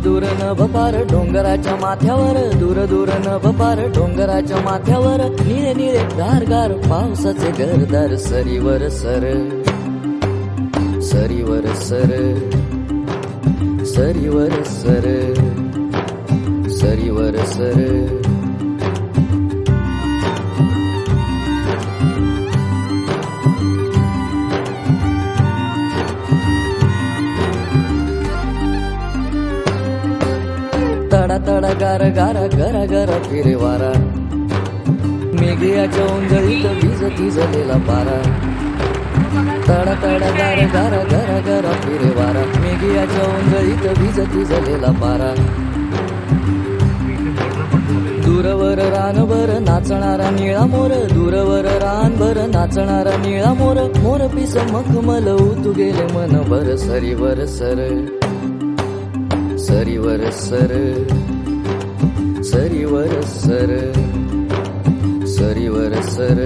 दूर नभ पार डोंगराच्या माथ्यावर, दूर दूर नभ पार डोंगराच्या माथ्यावर, निळे निळे गारगार पावसाचे गरदार सरीवर सर, सरीवर सर, सरीवर सर, सरीवर सर. तडा तडा गार गारा गरा गरा फिरे वारा, मेघियाच्या ओंजळीत वीज थिजलेला पारा. तडा तडा गार गारा गरा गरा फिरे वारा, मेघियाच्या ओंजळीत वीज थिजलेला पारा. दूरवर रानभर नाचणारा निळा मोर, दूरवर रानभर नाचणारा निळा मोर, मोर पिस मखमल उतू गेले मनभर सरीवर सर, सरीवर सर, सरीवर सर, सरीवर सर.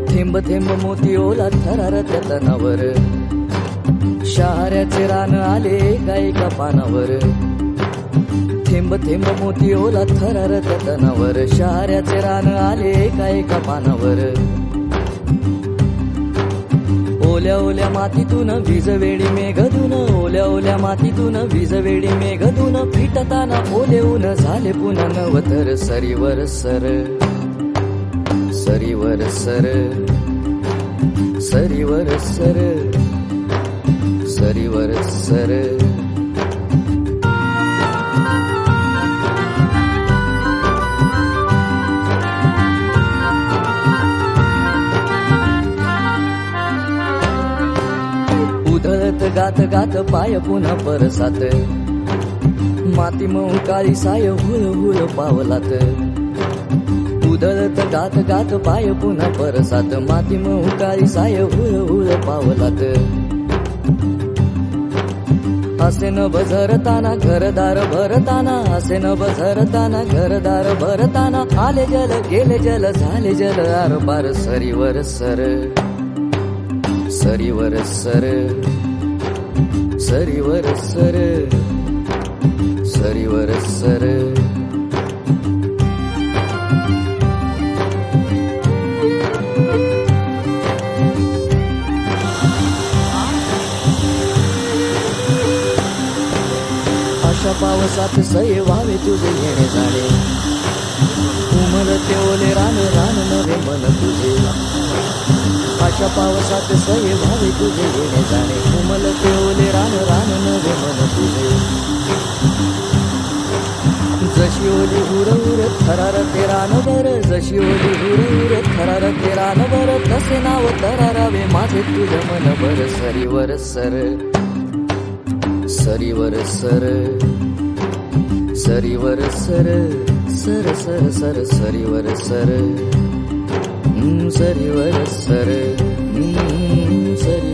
थेंब थेंब मोती ओला थरारत्या तनावर, शहाऱ्याचे रान आले एका एका पानावर. थेंब थेंब मोती ओला थरारत्या तनावर, शहाऱ्याचे रान आले एका एका पानावर. ओल्या ओल्या मातीतून वीजवेडी मेघधून, ओल्या ओल्या मातीतून वीजवेडी मेघधून, फिटताना ओलेऊन झाले पुन्हा नवतर सरीवर सर, सरीवर सर, सरीवर सर, सरीवर सर. उधळत गात गात पाय पुन्हा परसात, माती मऊ काळी साय हुळ हुळ पावलात. उधळत गात गात पाय पुन्हा परसात, माती मऊ काळी साय हुळ हुळ पावलात. असे न बझरताना घरदार भरताना, असे न बझरताना घरदार भरताना, आले जल गेले जल झाले जल आरपार सरीवर सर, सरीवर सर, सरीवर सर, सरीवर सर. अशा पावसात सये व्हावे तुझे येणे जाणे, उमलते ओले रान रान नवे मन तुझे. अशा पावसात सये व्हावे तुझे येणे जाणे, उमलते ओले रान रान नवे मन तुझे. जशी ओली हुरहुर थरारते रानभर, जशी ओली हुरहुर थरारते रानभर, तसे नाव तरारावे माझे तुझ मनभर सरीवर सर, सरीवर सर, सरीवर सर, सर सर सर सरीवर सर, सरीवर सर, सरी.